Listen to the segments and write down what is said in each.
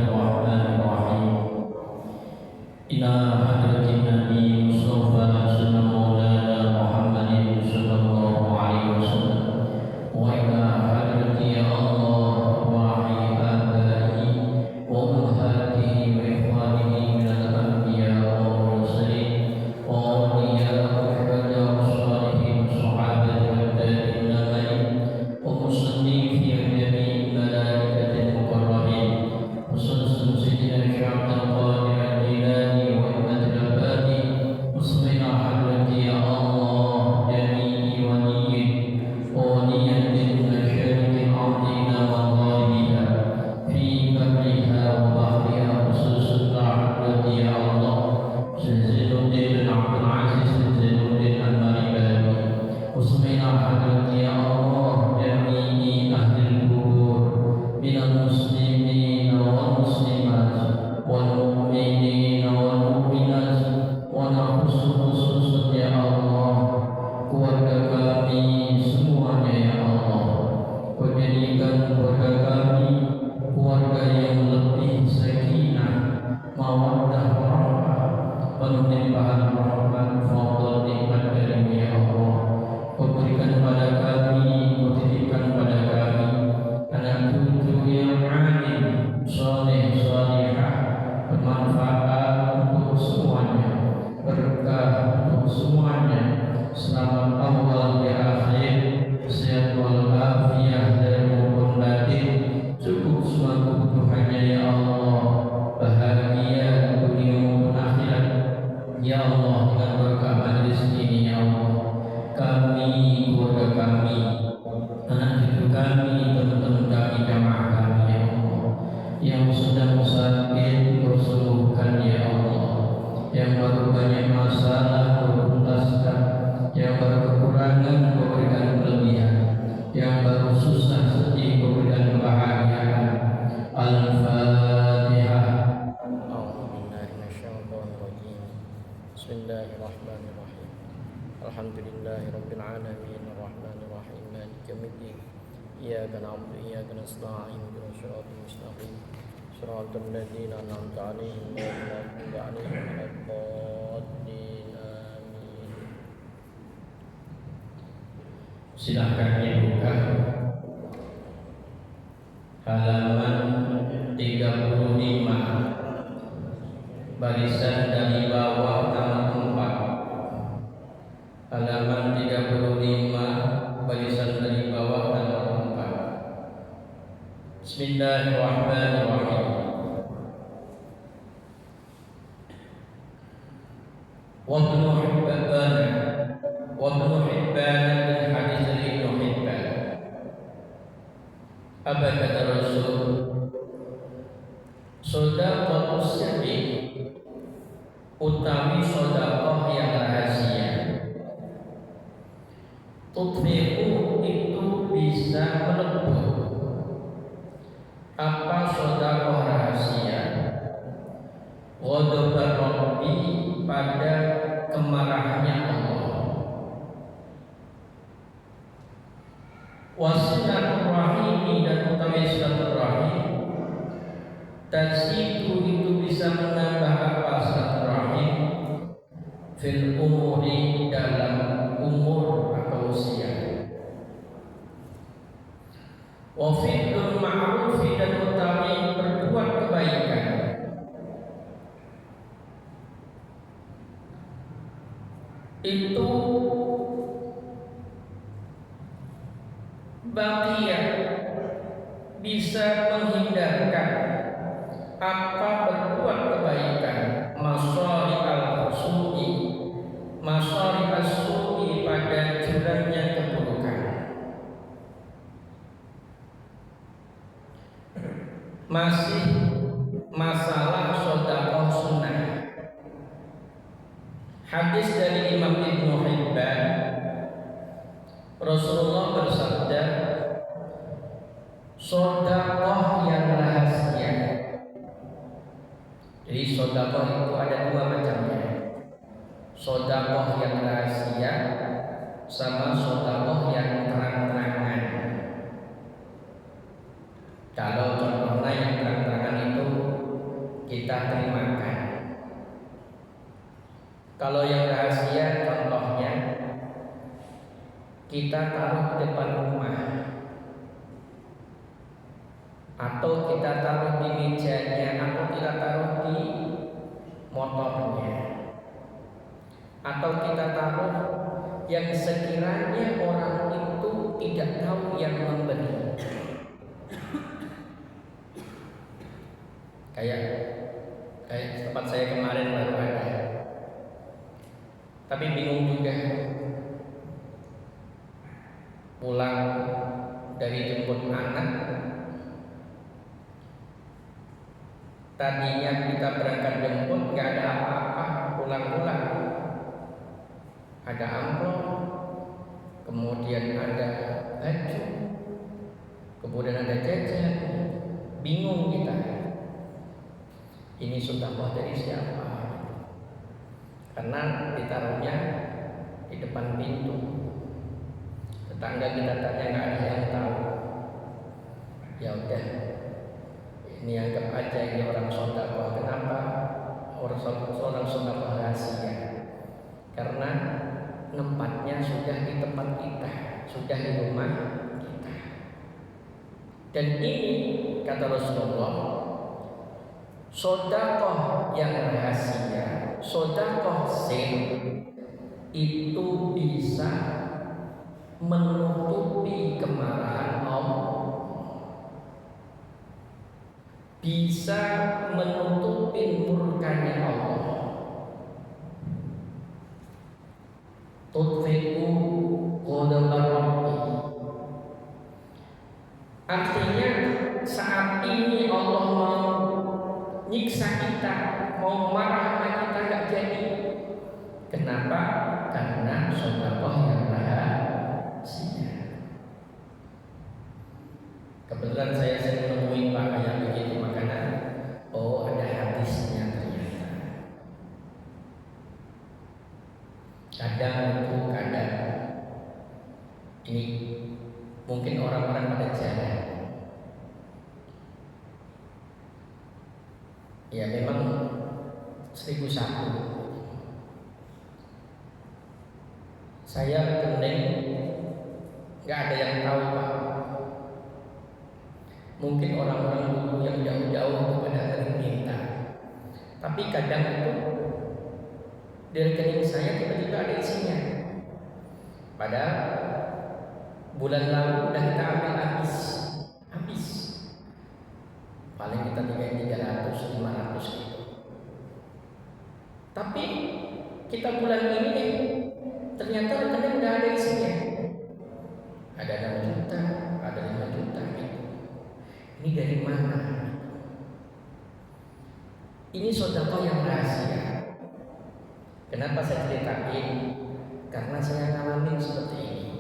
Bismillahirrahmanirrahim. Ila hadratin Nabi Mustafa Sunnah Maulana Muhammadin Sallallahu Alaihi Wasallam. Wa ila hadrati Allah wahi abaihi wa ummahatihi wa ikhwanihi minal anbiya wa mursalin wa awliya wa syuhada wa shalihin sahabati wa tabi'in lain wa muslimin fi jami'i malaikatil mukarramin khususan Sayyidina Syekh Abdul Qadir Al-Jilani wa Ahmad Al-Abadi muslimina hadrati ya Allah jami'i waliyin wa waliyatin masyarikin ardina wa gharibina fi barriha wa bahriha khususan hadrati ya Allah Zainuddin Abdul Aziz Zainuddin Al-Maribadi muslimina hadrati ya Allah jami'i ahli kubur minal muslimin wal muslimat wal mu'minin wal mu'minat wa khusus ya Allah keluarga kami semuanya ya Allah, jadikan keluarga kami keluarga yang lebih sakinah mawaddah warahmah penuh limpahan rahmat fadl nikmat darimu ya Allah. Kau berikan pada kami, kau titipkan pada kami anak cucu yang alim, soleh, solehah, bermanfaat untuk semuanya, berkah untuk semuanya, selamat awal di akhir, sehat walafiat dari maupun batin, cukup semua kebutuhannya ya Allah, bahagia dunia maupun akhirat ya Allah. Dengan berkah majlis ini ya Allah, kami, keluarga kami, anak cucu kami, teman-teman kami, jamaah kami ya Allah, yang sedang sakit Kau sembuhkan ya Allah, yang baru banyak masalah Kau tuntaskan, yang baru kekurangan Kau berikan kelebihan, yang baru susah sedih Kau berikan kebahagiaan. Al-Fatihah. Bismillahirrahmanirrahim. Alhamdulillahirabbil alamin arrahmanir rahim maliki yaumiddin. Iyyaka na'budu wa iyyaka nasta'in ihdinas siratal mustaqim siratal ladzina an'amta 'alaihim ghairil maghdubi 'alaihim waladdallin. Amin. Silahkan dibuka halaman 35 barisan dari bawah nomor 4. Halaman 35 barisan dari bawah nomor 4. Bismillahirrahmanirrahim. Wa ibnu Hibban min hadis Ibnu Hibban. Apa kata Rasul? Shadaqatus sirri, utawi sedekah yang rahasia. Tutfi'u, itu bisa melebur. Apa sedekah rahasia? Ghadabar Rabbi, pada kemarahannya Allah. Wasilaturrahimi, dan utawi silaturahim. Tazidu, itu bisa menambah apa silaturahim? Fil umuri, dalam umur atau usia. Wa fi'lul ma'rufi, dan utawi berbuat kebaikan. Itu baqiyah, bisa menghindarkan apa berbuat kebaikan. Masari al-su'i, masari as-su'i, pada jurangnya keburukan. Masih masalah sedekah sunnah. Hadis dari Imam Ibnu Hibban, Rasulullah bersabda, sedekah yang rahasia. Jadi sedekah itu ada dua macamnya. Sedekah yang rahasia sama sedekah yang terang-terangan. Kalau contohnya yang terang-terangan itu kita terimakan. Kalau yang rahasia contohnya kita taruh di depan rumah, atau kita taruh di mejanya, atau kita taruh di motornya, atau kita taruh yang sekiranya orang itu tidak tahu yang memberi. Kayak tempat saya kemarin baru ada, tapi bingung juga. Pulang dari jemput anak, tadinya kita berangkat jemput nggak ada apa-apa, pulang-pulang ada amplop, kemudian ada baju, kemudian ada jajan. Bingung kita, ini sedekah dari siapa? Karena ditaruhnya di depan pintu. Tetangga kita tanya nggak ada yang tahu. Ya udah, ini anggap aja ini orang sedekah. Kenapa? Orang sedekah rahasia. Karena tempatnya sudah di tempat kita, sudah di rumah kita. Dan ini kata Rasulullah, sedekah yang rahasia, sedekah sir itu bisa menutupi kemarahan Allah, bisa menutupi murkanya Allah. Tutfi'u ghadabar Rabbi. Artinya saat ini Allah mau nyiksa kita, mau marah sama kita nggak jadi. Kenapa? Karena sedekah yang rahasia. Kebetulan saya sering menemui Pak kayak begitu makanan. Oh, ada hadisnya ternyata. Kadang ini mungkin orang-orang pada jalan. Ya memang 1001. Saya kening nggak ada yang tahu Pak. Mungkin orang-orang dulu yang jauh-jauh itu pada sering minta. Tapi kadang itu di rekening saya tiba-tiba ada isinya. Padahal bulan lalu udah kita ambil habis. Paling kita tinggal 300, 500 gitu. Tapi kita bulan ini ternyata rekening udah ada isinya. Ada 6 juta, ada 5 juta gitu. Ini dari mana? Ini sedekah yang rahasia. Kenapa saya ceritain? Karena saya ngalamin seperti ini.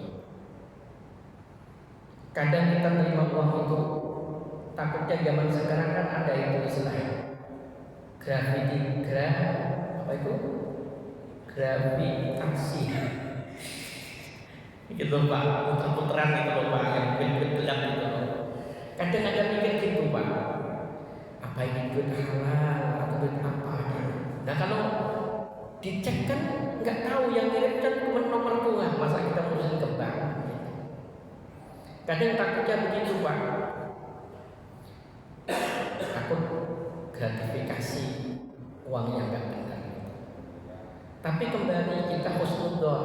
Kadang kita terima uang itu, takutnya zaman sekarang kan ada itu istilahnya gravitasi gitu Pak, puter-puteran gitu loh Pak, yang gelap gitu loh. Kadang ada mikir gitu Pak, apa ini duit halal atau duit apa gitu. Nah kalau dicek kan nggak tahu, yang kirim kan cuma nomor Tuhan, masa kita ngurusin ke bank gitu. Kadang takutnya begitu Pak, takut gratifikasi uangnya nggak benar. Tapi kembali kita husnudzon.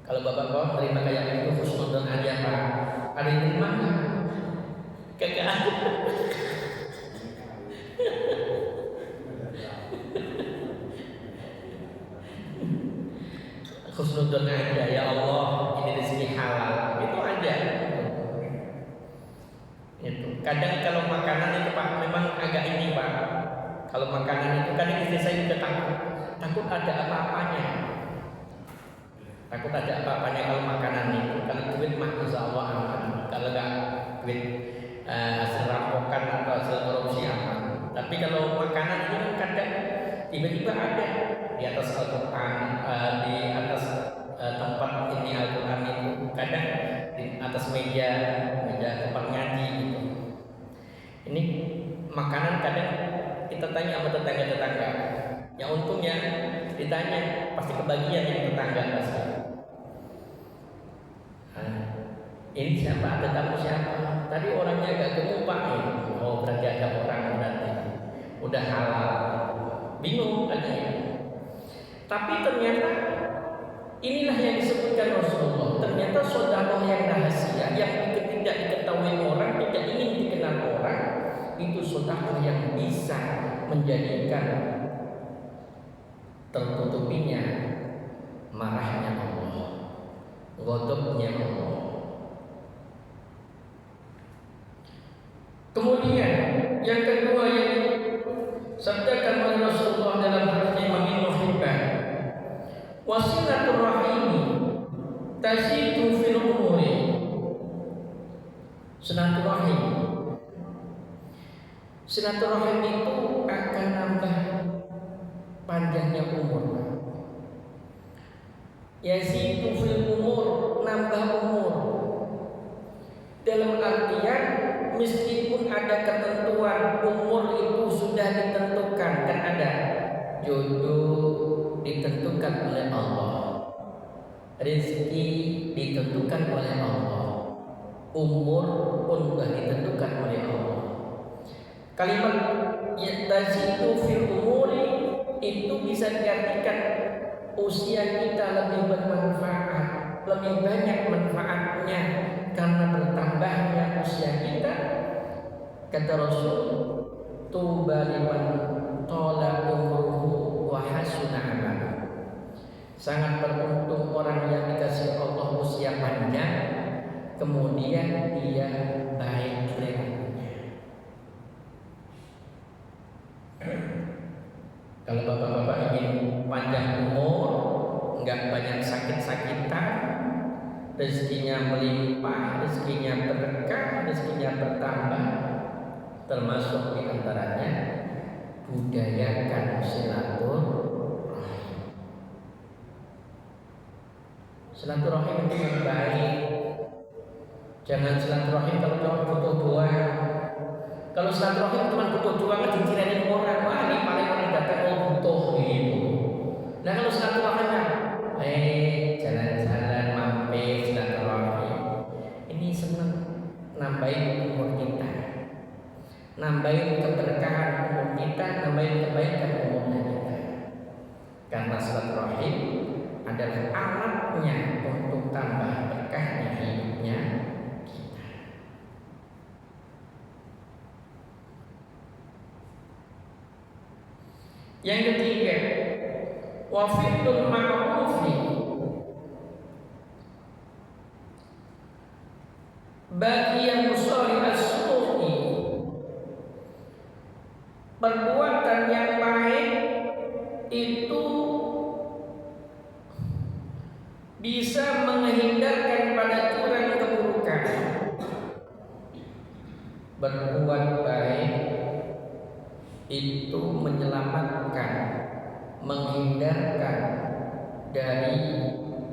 Kalau bapak-bapak terima kayak itu husnudzon aja Pak. Ada yang terima nggak? Kagak ada. Husnudzon aja, ya Allah ini rezeki halal, itu aja. Itu kadang kalau makanan itu Pak memang agak ini Pak. Kalau makanan itu kadang istri saya juga takut ada apa-apanya. Takut ada apa-apanya kalau makanan itu. Kalau duit mah insya Allah aman. Kalau nggak duit hasil rampokan atau hasil korupsi aman. Tapi kalau makanan itu kan kadang tiba-tiba ada di atas Al-Quran, di atas tempat ini Al-Quran itu, kadang di atas meja tempat ngaji gitu. Ini makanan kadang kita tanya sama tetangga-tetangga. Yang untungnya ditanya pasti kebagian yang tetangga pasti. Ini siapa? Ada tamu siapa? Tadi orangnya agak gemuk Pak. Oh berarti ada orang berarti. Udah halal. Bingung kan ya? Tapi ternyata inilah yang disebutkan Rasulullah. Ternyata sedekah yang rahasia, yang tidak diketahui orang, tidak ingin dikenal orang, itu sedekah yang bisa menjadikan tertutupinya marahnya Allah, ghadabnya Allah. Kemudian yang kedua yang sabdakan oleh Rasulullah dalam hadis Imam Muhammad, wasilatul rahim tazidu fil umuri. Silaturahim itu akan nambah panjangnya umur. Yazidu fil umur, nambah umur. Dalam artian meskipun ada ketentuan umur itu sudah ditentukan, kan ada jodoh ditentukan oleh Allah, rezeki ditentukan oleh Allah, umur pun sudah ditentukan oleh Allah. Kalimat yazidu fil umuri itu bisa diartikan usia kita lebih bermanfaat, lebih banyak manfaatnya karena bertambahnya usia kita. Kata Rasul, tuba liman tola umruhu wa hasuna amaluhu. Sangat beruntung orang yang dikasih Allah usia panjang, kemudian dia baik perilakunya. Kalau bapak-bapak ingin panjang umur, enggak banyak sakit-sakitan, rezekinya melimpah, rezekinya berkah, rezekinya bertambah, termasuk diantaranya budayakan silaturahim. Silaturahim itu yang baik. Jangan silaturahim kalau cuma butuh doang. Kalau silaturahim cuma butuh doang, dicirain orang, wah ini paling orang datang mau butuh gitu. Nah kalau silaturahimnya, jalan-jalan mampir silaturahim, ini seneng nambahin umur kita, nambahin keberkahan umur kita, nambahin kebaikan umurnya kita. Karena silaturahim adalah alatnya untuk tambah berkahnya hidupnya kita. Yang ketiga, wafidul ma'rufi bagi yang musari as-su'i, perbuatan yang baik itu bisa menghindarkan pada curang keburukan. Berbuat baik itu menyelamatkan, menghindarkan dari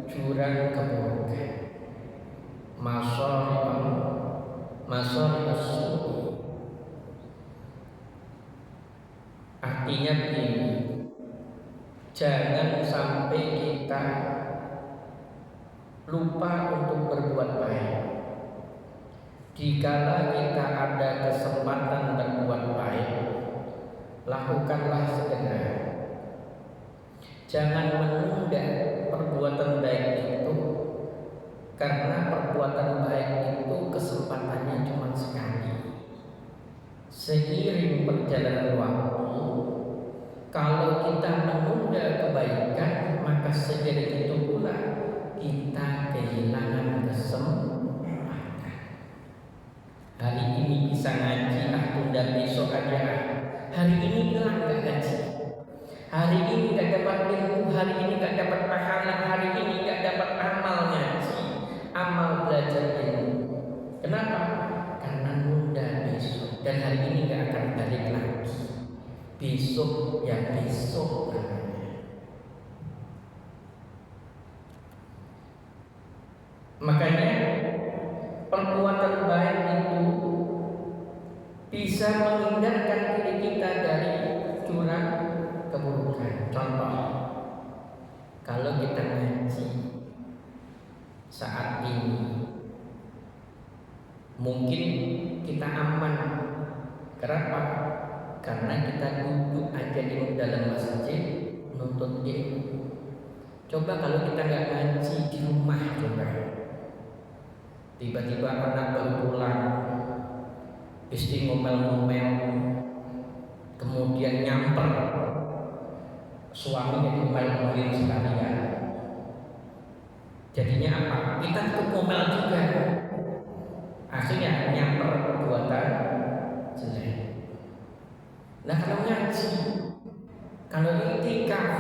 jurang keburukan. Masori as-su'i. Artinya begini, jangan sampai kita lupa untuk berbuat baik. Jikalau kita ada kesempatan berbuat baik, lakukanlah segera. Jangan menunda perbuatan baik itu, karena perbuatan baik itu kesempatannya cuma sekali. Seiring perjalanan waktu, kalau kita menunda kebaikan, maka sejadi itu pula kita kehilangan kesempatan. Hari ini bisa ngaji, tunda besok aja. Hari ini hilang gak gaji, hari ini gak dapat ilmu, hari ini gak dapat pahala, hari ini gak dapat amal ngaji, amal belajar ilmu. Kenapa? Karena nunda besok, dan hari ini gak akan balik lagi. Besok ya besok namanya. Makanya perbuatan baik itu bisa menghindarkan diri kita dari saat ini mungkin kita aman. Kenapa? Karena kita duduk aja di dalam masjid nuntut ilmu. Coba kalau kita nggak ngaji di rumah, coba tiba-tiba anak baru pulang, istri ngomel-ngomel, kemudian nyamper suaminya ngomel-ngomelin sekalian. Jadinya apa? Kita ikut ngomel juga. Akhirnya nyamper perbuatan jelek. Nah kalau ngaji, kalau iktikaf,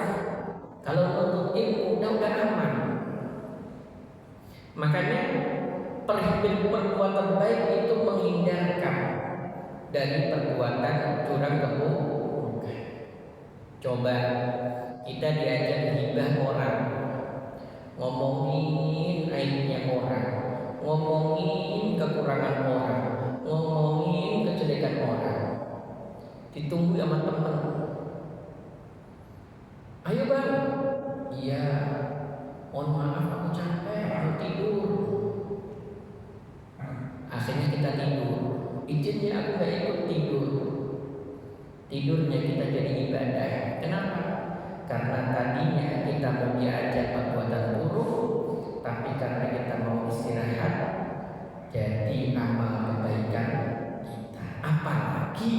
kalau nuntut ilmu udah aman. Makanya perbuatan baik itu menghindarkan dari perbuatan curang keburukan. Coba kita diajak gibah orang, ngomongin aibnya orang, ngomongin kekurangan orang, ngomongin kejelekan orang, ditunggu sama teman. Ayo bang, iya, mohon maaf aku capek, aku tidur. Akhirnya kita tidur, izinnya aku gak ikut tidur. Tidurnya kita jadi ibadah. Kenapa? Karena tadinya kita mau diajak perbuatan buruk, tapi karena kita mau istirahat, jadi amal kebaikan kita. Apalagi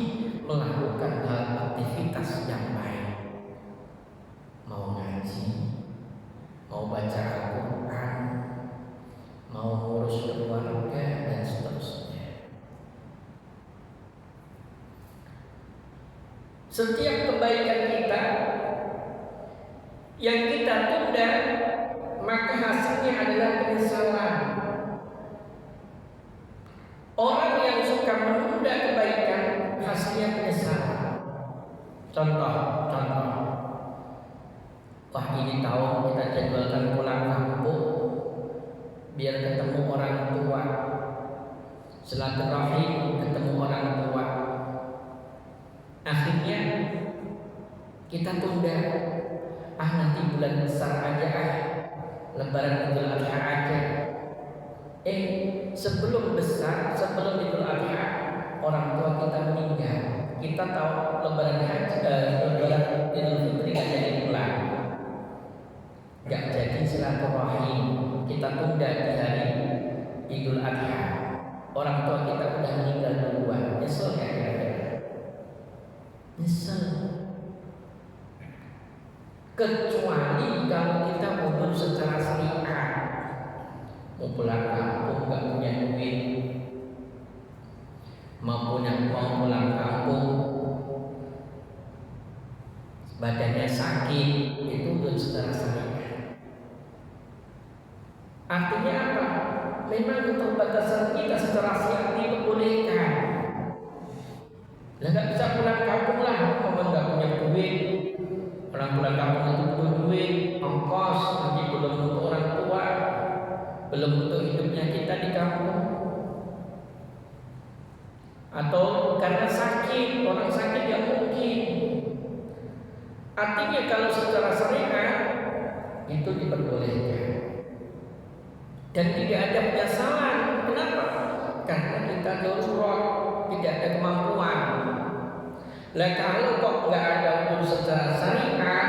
melakukan hal aktivitas yang baik, mau ngaji, mau baca Al-Quran, mau ngurus keluarga dan seterusnya. Setiap kebaikan kita yang kita tunda, maka hasilnya adalah penyesalan. Orang yang suka menunda kebaikan, hasilnya penyesalan. Contoh, wah ini tahun kita jadwalkan pulang kampung biar ketemu orang tua, silaturahim, ketemu orang tua. Akhirnya kita tunda, nanti bulan besar aja, Lebaran Idul Adha aja. Sebelum besar, sebelum Idul Adha, orang tua kita meninggal. Kita tahu Lebaran Idul Fitri gak jadi pulang, gak jadi silaturahim. Kita tunda di hari Idul Adha. Orang tua kita udah meninggal duluan. Nyesel gak kira-kira? Nyesel. Kecuali kalau kita mundur secara syariat, mau pulang kampung gak punya duit, mau pulang kampung badannya sakit, itu udah secara syariat. Artinya apa? Memang keterbatasan kita secara syariat diperbolehkan. Lah gak bisa pulang kampung lah, kalau gak punya duit. Orang pulang kampung itu butuh duit, ongkos, nanti belum untuk orang tua, belum untuk hidupnya kita di kampung. Atau karena sakit, orang sakit yang mungkin. Artinya kalau secara syariat itu diperbolehkan dan tidak ada penyesalan. Kenapa? Karena kita darurat, tidak ada kemampuan. Lah kalau kok nggak ada unsur secara syariat,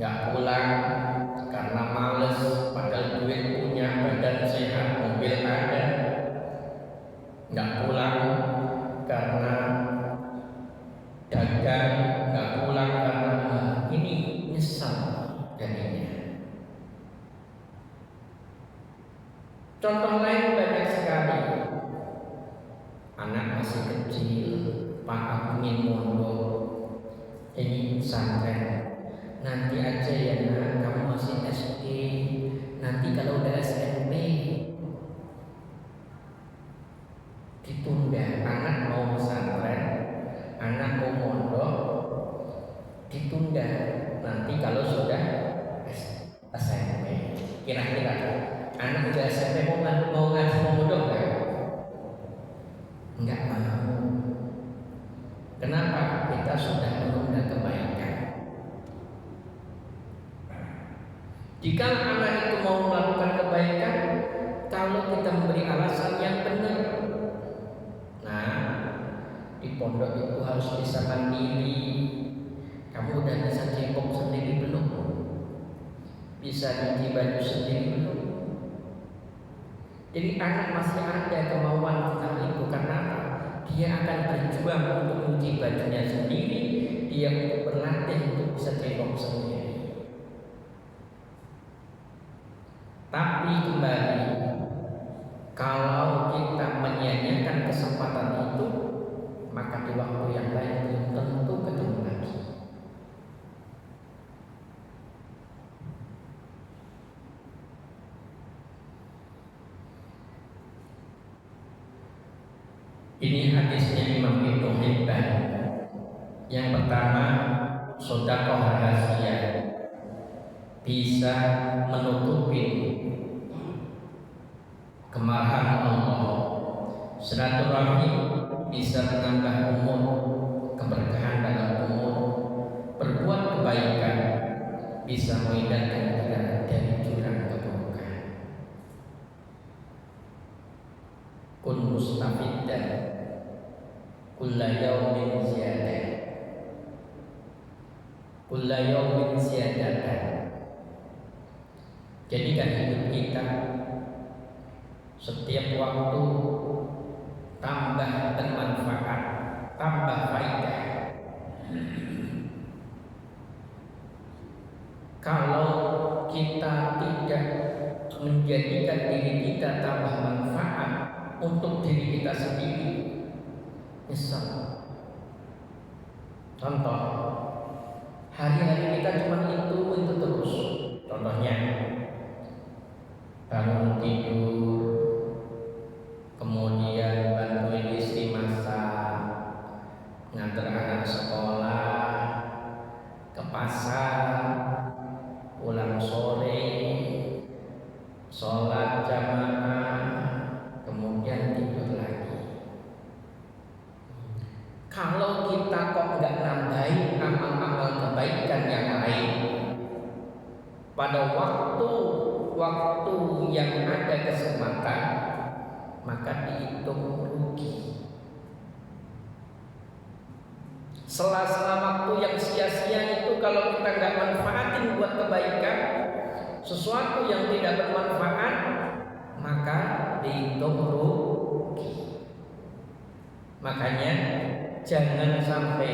nggak pulang karena males, padahal duit punya, badan sehat, mobil ada, nggak pulang karena dagang, nggak pulang karena ini, nyesal jadinya. Contoh lain banyak sekali. Anak masih kecil, Pak aku ingin mondok, ini pesantren. Nanti aja ya nak, kamu masih SD. Nanti kalau udah SMP ditunda. Anak mau pesantren, anak mau mondok, ditunda. Nanti kalau sudah SMP, kira-kira anak udah SMP mau ngaji mau mondok nggak? Enggak mau. Kenapa? Kita sudah menunda kebaikan. Jika anak itu mau melakukan kebaikan kita memberi alasan yang benar. Nah, di pondok itu harus bisa mandiri. Kamu udah bisa cebok sendiri belum? Bisa nyuci baju sendiri belum? Jadi anak masih ada kemauan tentang itu karena dia akan berjuang untuk nyuci bajunya sendiri, dia untuk berlatih untuk bisa cebok sendiri. Tapi kembali, kalau kita menyia-nyiakan kesempatan itu, maka di waktu yang lain belum tentu ketemu lagi. Ini hadisnya Imam Ibnu Hibban. Yang pertama, sedekah rahasia bisa menutupi kemarahan Allah. Silaturahmi bisa menambah umur, keberkahan dalam umur. Berbuat kebaikan bisa menghindarkan kita dari jurang keburukan. Kun mustafiddan kulla yaumin ziyadah, kulla yaumin ziyadatan. Jadikan hidup kita setiap waktu tambah bermanfaat, tambah faedah. Kalau kita tidak menjadikan diri kita tambah manfaat untuk diri kita sendiri, nyesal. Contoh, hari-hari kita cuma itu terus. Contohnya, bangun tidur, kemudian bantuin istri masak, ngantar anak sekolah, ke pasar, pulang sore, sholat jamaah, kemudian tidur lagi. Kalau kita kok nggak nambahin amal-amal kebaikan yang lain, pada waktu yang ada kesempatan, maka dihitung rugi. Sela-sela waktu yang sia-sia itu kalau kita nggak manfaatin buat kebaikan, sesuatu yang tidak bermanfaat, maka dihitung rugi. Makanya jangan sampai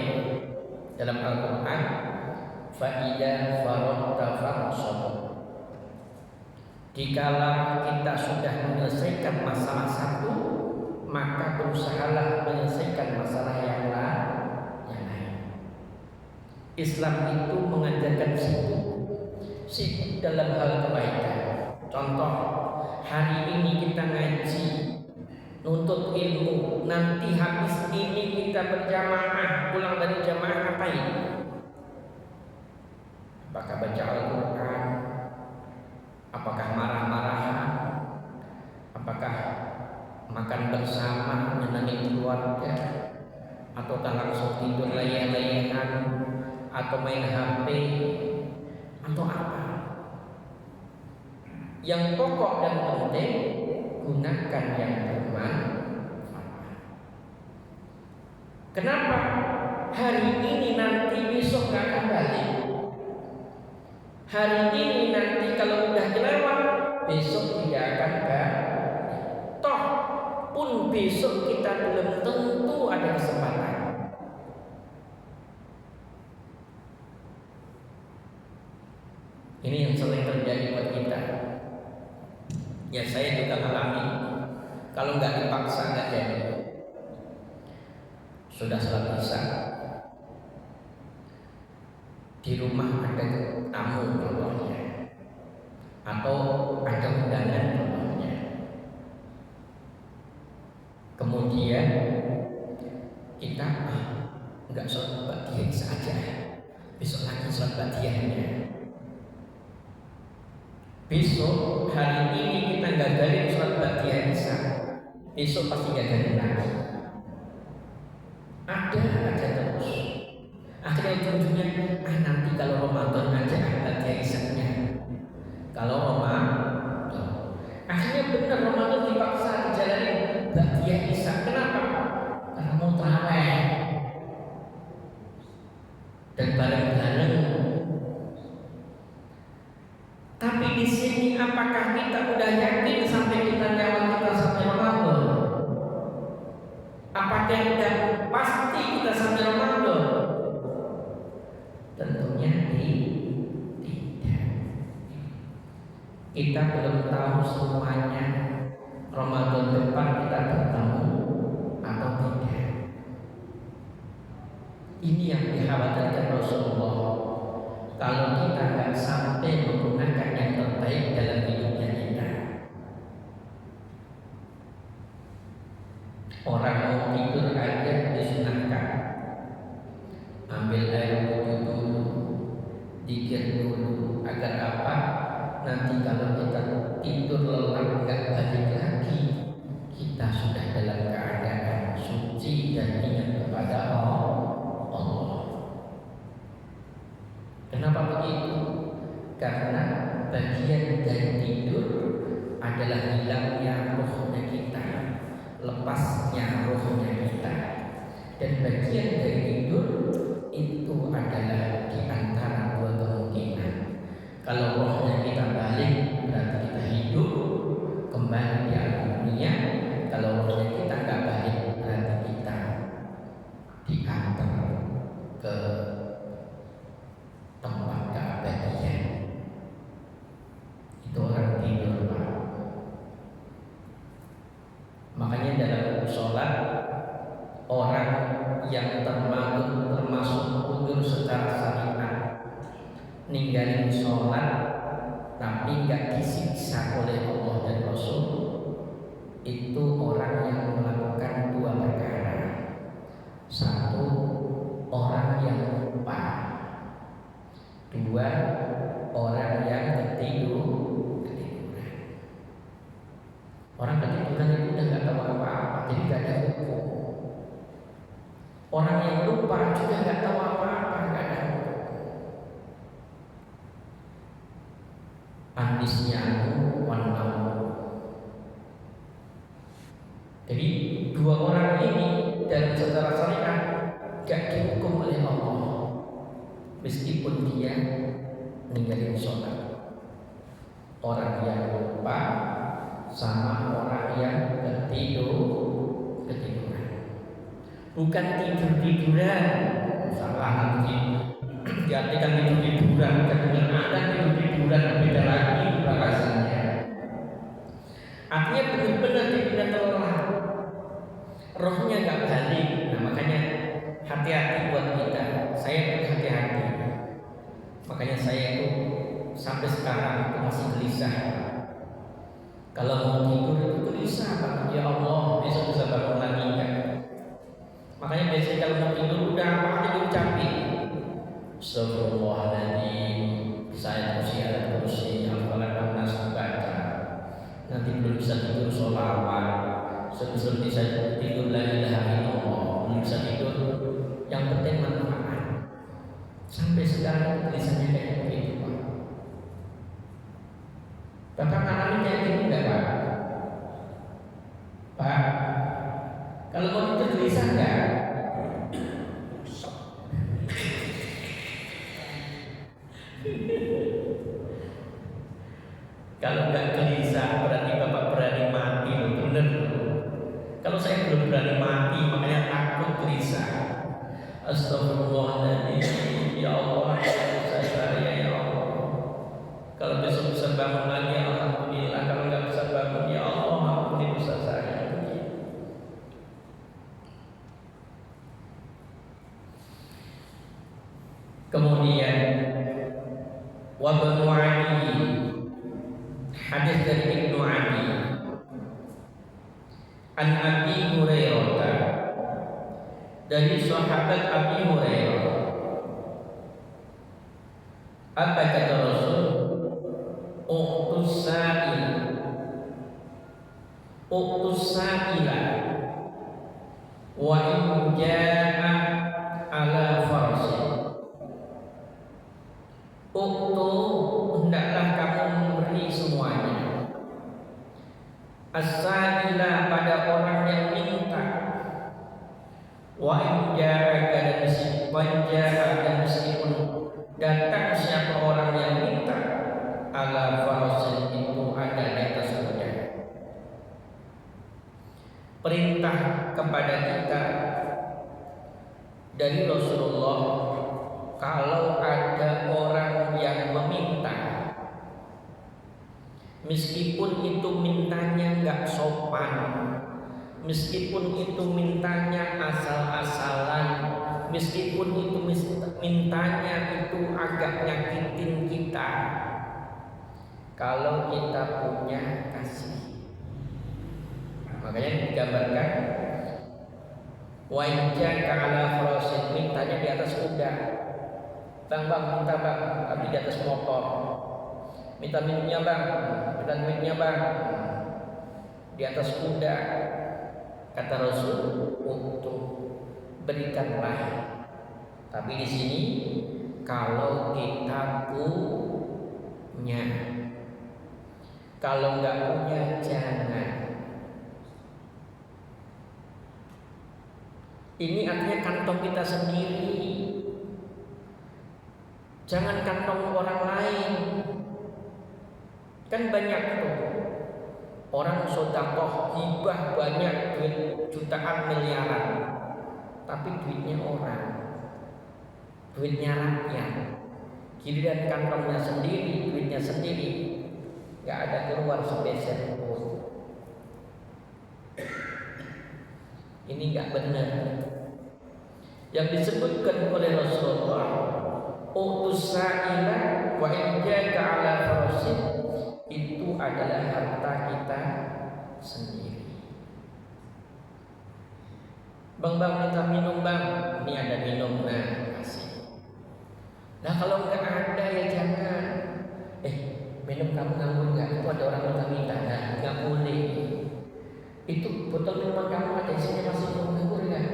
dalam Al-Quran, fa'idha faradta fansab, dikala kita sudah menyelesaikan masalah satu, maka berusahalah menyelesaikan masalah yang lain. Islam itu mengajarkan sibuk dalam hal kebaikan. Contoh, hari ini kita ngaji, nuntut ilmu, nanti habis ini kita berjamaah, pulang dari jamaah ngapain? Apakah baca Al-Quran? Apakah marah-marahan? Apakah makan bersama, menyenangi keluarga? Ataukah langsung tidur layah-layahan? Atau main HP? Atau apa? Yang pokok dan penting, gunakan yang bermanfaat. Kenapa? Hari ini nanti besok gak akan balik. Hari ini nanti kalau udah kelewat, besok tidak akan balik. Toh pun besok kita belum tentu ada kesempatan. Ini yang sering terjadi buat kita. Ya saya juga alami. Kalau nggak dipaksa nggak jadi. Sudah sholat isya, di rumah ada tamu contohnya, atau ada undangan contohnya. Kemudian kita nggak sholat ba'diyah saja, besok lagi sholat ba'diyahnya. Besok hari ini kita gagalin sholat ba'diyah isya, besok pasti gagalin lagi. Ada terus. Akhirnya ujungnya nanti kalau Ramadan aja ba'diyah isyanya. Kalau Ramadan, akhirnya benar Ramadan dan bareng-bareng. Tapi di sini apakah kita udah yakin sampai kita nyawa kita sampai Ramadan? Apakah udah pasti kita sampai Ramadan? Tentunya tidak. Kita belum tahu semuanya Ramadan depan kita bertemu atau tidak. Ini yang dikhawatirkan Rasulullah. Kalau kita nggak sampai menggunakan yang terbaik dalam hidupnya kita. Orang mau tidur aja disunahkan, ambil air wudhu dulu, dikir dulu, agar apa? Nanti kalau kita tidur lelap nggak balik lagi, kita sudah dalam keadaan suci dan ingat kepada Allah. Kenapa begitu? Karena bagian dari tidur adalah hilangnya rohnya kita, lepasnya rohnya kita. Dan bagian dari tidur itu adalah di antara dua kemungkinan. Kalau rohnya kita balik, berarti kita hidup kembali di alam dunia. Kalau rohnya kita nggak balik, berarti kita diantar ke tempat keabadian. Itu orang tidur, Pak. Makanya dalam sholat, orang yang termasuk mundur secara syariat, ninggalin sholat tapi nggak disiksa oleh Allah dan Rasul, itu orang yang melakukan dua perkara. Satu, orang yang lupa. Dua, orang yang ketiduran. Orang ketiduran itu udah nggak tahu apa-apa, jadi nggak ada hukum. Orang yang lupa juga nggak tahu apa-apa, nggak ada hukum. Anisnya warna. Jadi dua orang ini dan secara syariat nggak dihukum oleh Allah, meskipun dia ninggalin sholat. Orang yang lupa sama orang yang ketiduran. Bukan tidur-tiduran, salah nanti diartikan tidur-tiduran, kemudian ada tidur-tiduran, beda lagi bahasanya. Artinya benar-benar tidak terlelap, rohnya nggak balik. Nah makanya hati-hati buat kita. Saya hati-hati. Makanya saya itu sampai sekarang itu masih gelisah. Kalau mau tidur itu gelisah, Pak. Ya Allah, besok bisa bangun lagi kan? Makanya biasanya kalau mau tidur udah apa tidur capek. Astagfirullahaladzim, saya kursi al-falaq nas baca. Nanti belum bisa tidur sholawat, sebelum bisa tidur la ilaha illallah, belum bisa tidur. Yang penting manfaat. Sampai sekarang tulisannya kayak begitu, Pak. Bapak ngalamin kayak gitu enggak, Pak? Pak, kalau mau tidur gelisah enggak? Kalau enggak gelisah berarti Bapak berani mati loh, bener loh. Kalau saya belum berani mati, makanya takut gelisah. Astagfirullahaladzim, ya Allah, saya ya Allah. Kalau besok bisa bangun lagi, alhamdulillah. Kalau nggak bisa bangun, ya Allah, ampuni dosa saya. Kemudian Wabnu Adi, hadis dari Ibnu Adi, an Abi Hurairah, dari sahabat Abi Hurairah. Apa kata Rasul? Uqtus sa'ila wa in ja'a ala farsi. Uqtu, hendaklah kamu memberi semuanya. As-sa'ila, pada orang yang minta. Wa in ja'a dan meskipun dari Rasulullah, kalau ada orang yang meminta, meskipun itu mintanya nggak sopan, meskipun itu mintanya asal-asalan, meskipun itu mintanya itu agak nyakitin kita, kalau kita punya kasih. Makanya digambarkan wajah kala frosin, mintanya di atas kuda. Bang, minta bang, tapi di atas motor. Minta minumnya bang, minta duitnya bang, di atas kuda. Kata Rasul, untuk berikanlah. Tapi di sini kalau kita punya, kalau nggak punya jangan. Ini artinya kantong kita sendiri, jangan kantong orang lain. Kan banyak tuh orang sedekah hibah banyak, duit jutaan miliaran, tapi duitnya orang, duitnya rakyat. Giliran kantongnya sendiri, duitnya sendiri, nggak ada keluar sepeser pun. Ini nggak benar. Yang disebutkan oleh Rasulullah, utus sa'ila wa in jaka ala farasin, itu adalah harta kita sendiri. Bang minta minum bang, ini ada minum, nah kasih. Nah kalau nggak ada ya jangan. Minum kamu nganggur nggak? Itu ada orang minta, nah nggak boleh. Itu botol minuman kamu ada isinya masih belum nganggur nggak?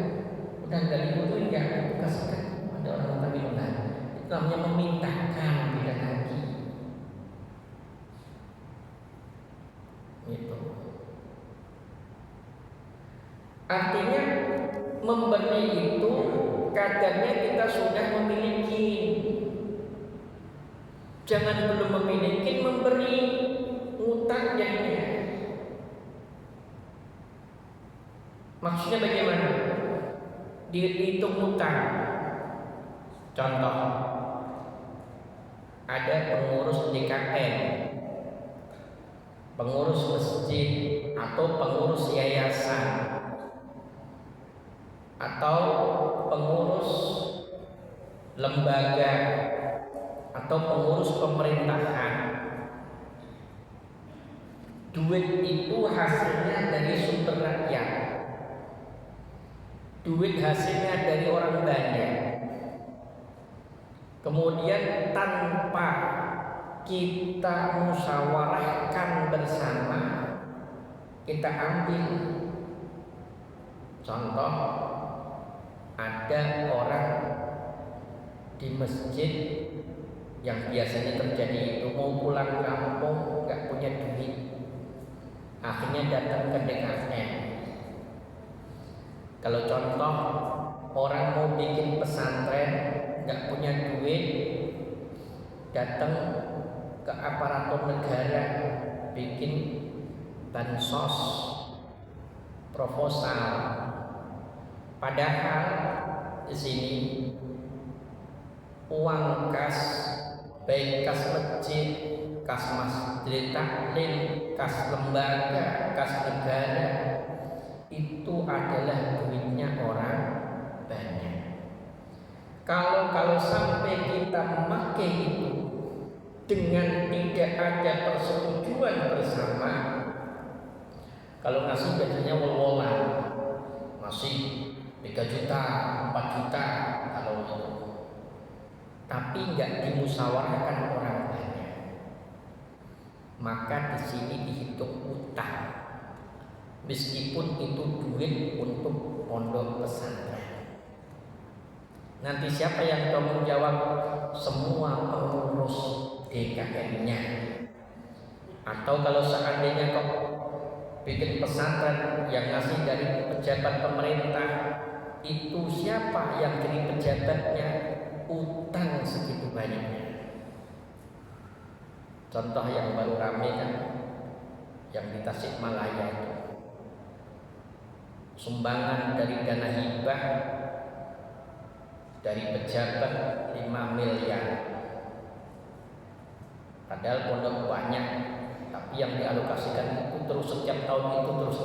Udah nggak dibutuhin nggak? Itu kasihkan. Ada orang minta minum, nah itu namanya memintakan, beda lagi. Gitu. Artinya memberi itu kadarnya kita sudah memiliki. Jangan belum memiliki memberi, ngutang jadinya. Maksudnya bagaimana? Dihitung utang. Contoh, ada pengurus DKM, pengurus masjid, atau pengurus yayasan, atau pengurus lembaga, atau pengurus pemerintahan. Duit itu hasilnya dari sumber rakyat, duit hasilnya dari orang banyak. Kemudian tanpa kita musyawarahkan bersama, kita ambil. Contoh, ada orang di masjid yang biasanya terjadi itu mau pulang kampung nggak punya duit, akhirnya datang ke DKM. Kalau contoh orang mau bikin pesantren nggak punya duit, datang ke aparatur negara bikin bansos, proposal. Padahal di sini uang kas, baik kas masjid, kas masjid taklim, kas lembaga, kas negara, itu adalah duitnya orang banyak. Kalau sampai kita memakai itu dengan tidak ada persetujuan bersama, kalau ngasih biasanya wol-wolan, ngasih 3 juta, 4 juta kalau itu, tapi nggak dimusyawarahkan orang banyak, maka di sini dihitung utang, meskipun itu duit untuk pondok pesantren. Nanti siapa yang tanggung jawab? Semua pengurus DKM-nya. Atau kalau seandainya kok bikin pesantren yang ngasih dari pejabat pemerintah, itu siapa yang jadi pejabatnya? Utang segitu banyaknya. Contoh yang baru rame kan, yang di Tasikmalaya itu, sumbangan dari dana hibah dari pejabat 5 miliar. Padahal pondok banyak, tapi yang dialokasikan itu terus setiap tahun itu terus.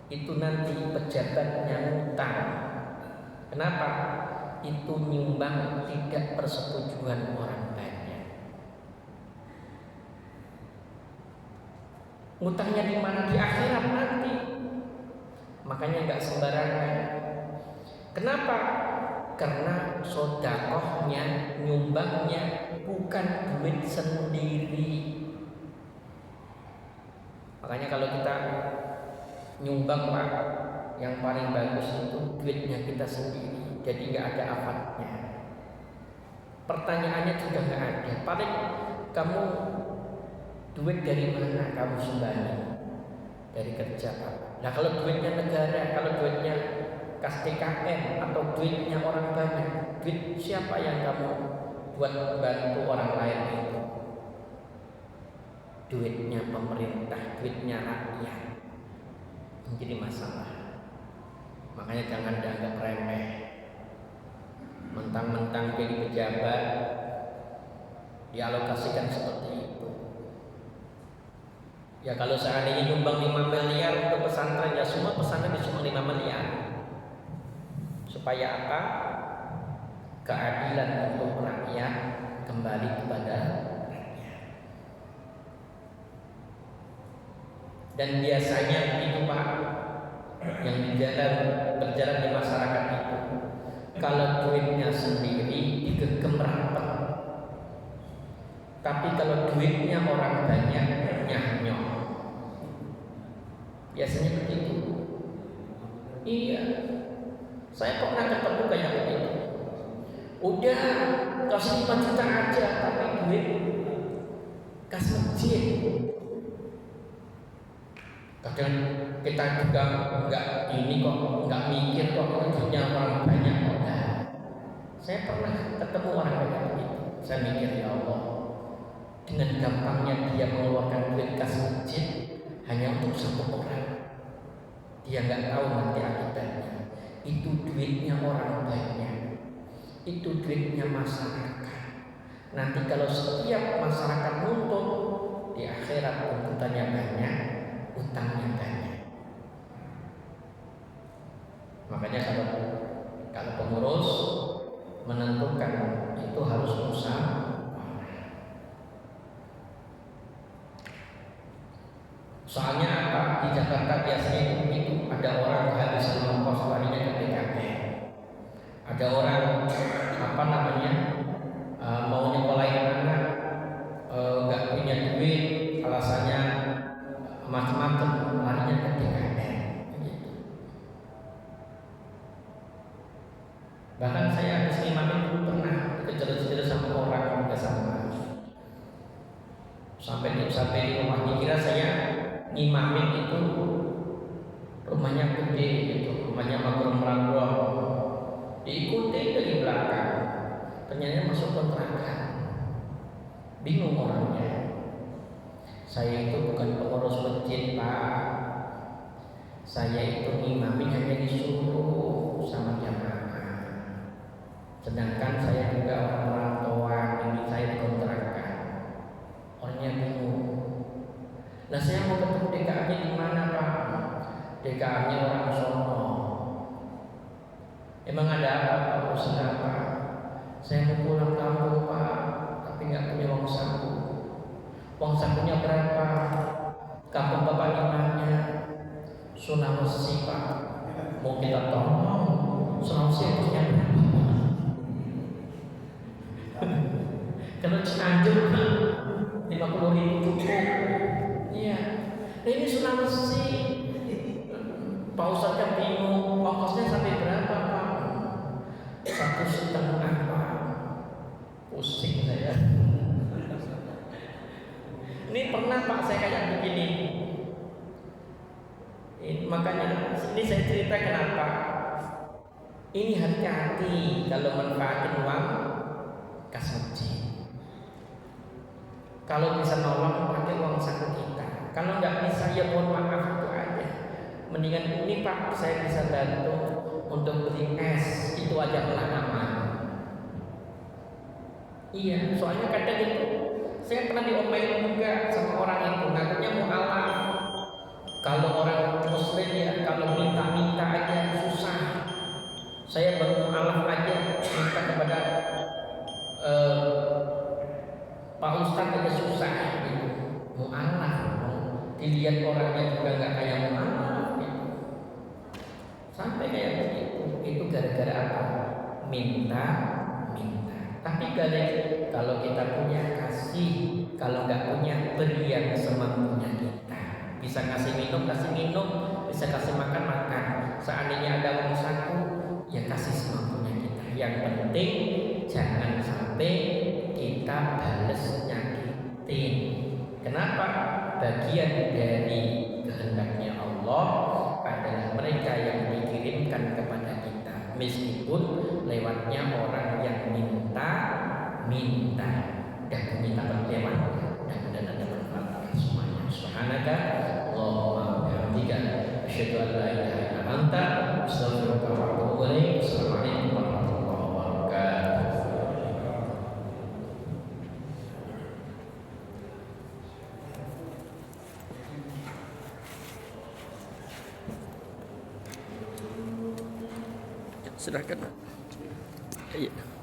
Itu nanti pejabatnya ngutang. Kenapa? Itu nyumbang tidak persetujuan orang banyak. Ngutangnya di mana? Di akhirat nanti. Makanya nggak sembarangan. Kenapa? Karena sodakohnya, nyumbangnya bukan duit sendiri. Makanya kalau kita nyumbang Pak, yang paling bagus itu duitnya kita sendiri, jadi nggak ada afatnya. Pertanyaannya juga nggak ada. Paling kamu duit dari mana kamu sumbangi? Dari kerja Pak. Nah kalau duitnya negara, kalau duitnya kas TKM atau duitnya orang banyak, duit siapa yang kamu buat bantu orang lain itu? Duitnya pemerintah, duitnya rakyat. Menjadi masalah. Makanya jangan dianggap remeh. Mentang-mentang jadi pejabat dialokasikan seperti itu. Ya kalau seandainya nyumbang 5 miliar untuk pesantren, ya semua pesantren cuma 5 miliar. Supaya apa? Keadilan untuk rakyat kembali kepada rakyat. Dan biasanya begitu Pak, yang berjalan di masyarakat itu, kalau duitnya sendiri digegem rapat, tapi kalau duitnya orang banyak nyah-nyoh. Biasanya begitu. Iya, saya pernah ketemu kayak begitu. Udah kasih 5 juta aja, tapi duit kas masjid. Kadang kita juga nggak mikir kok duitnya orang banyak kok. Saya pernah ketemu orang kayak begitu. Saya mikir, ya Allah, dengan gampangnya dia mengeluarkan duit kas masjid hanya untuk 1 orang. Dia nggak tahu nanti akibatnya. Itu duitnya orang banyak. Itu duitnya masyarakat. Nanti kalau setiap masyarakat nuntut, di akhirat tuntutannya banyak, utangnya banyak. Makanya kalau pengurus menentukan itu harus musyawarah. Soalnya apa? Di Jakarta biasanya itu ada orang kehabisan ongkos larinya ke TKP. Ada orang mau nyekolahin anak, nggak punya duit, alasannya macam-macam, larinya ke TKP. Gitu. Bahkan saya habis ngimamin dulu pernah dikejar-kejar sama orang nggak sama. Sampai di rumah dikira saya ngimamin itu rumahnya gede gitu, rumahnya Maghrum Rangwong. Diikuti dari belakang, ternyata masuk kontrakan. Bingung orangnya. Saya itu bukan pengurus masjid Pak. Saya itu ngimamin hanya disuruh sama jamaah. Sedangkan saya juga orang rantauan, ini saya dikontrakan. Orangnya bingung. Nah saya mau ketemu DKA-nya di mana Pak? DKA-nya orang sono. Emang ada apa Pak? Urusan apa? Saya mau pulang kampung Pak, tapi nggak punya uang saku. Uang sakunya berapa? Kampung Bapak di mana? Sulawesi Pak. Mau kita tolong. Sulawesi punya berapa? Kalau Cianjur Pak 50.000 cukup. Iya. Nah ini Sulawesi. Pak Ustadznya bingung, ongkosnya sampai berapa Pak? 1,5 Pak. Pusing saya. Ini pernah Pak saya kayak begini. Makanya ini saya cerita kenapa. Ini hati-hati kalau manfaatin uang kas masjid. Kalau bisa nolong pakai uang saku kita. Kalau nggak bisa ya mohon maaf itu aja. Mendingan ini Pak saya bisa bantu untuk beli es itu aja malah aman. Iya, soalnya kadang itu saya pernah diomelin juga sama orang itu, ngakunya mualaf. Kalau orang muslim ya, kalau minta-minta aja susah. Saya baru mualaf aja minta kepada Pak Ustadz aja susah gitu. Mualaf, dilihat orangnya juga nggak kayak mualaf gitu. Sampai kayak begitu. Itu gara-gara apa? Minta. Tapi kalau kita punya kasih, kalau nggak punya beri yang semampunya kita. Bisa kasih minum, bisa kasih makan. Seandainya ada uang saku, ya kasih semampunya kita. Yang penting jangan sampai kita balas nyakitin. Kenapa? Bagian dari kehendaknya Allah adalah mereka yang dikirimkan kepada kita, meskipun lewatnya orang yang minta dan meminta berlewat, dan ada manfaat semuanya. Subhanaka Allahumma bihamdika asyhadu an la ilaha illa anta astaghfiruka wa atubu ilaik. Assalamualaikum warahmatullahi wabarakatuh. Silakan. Iya.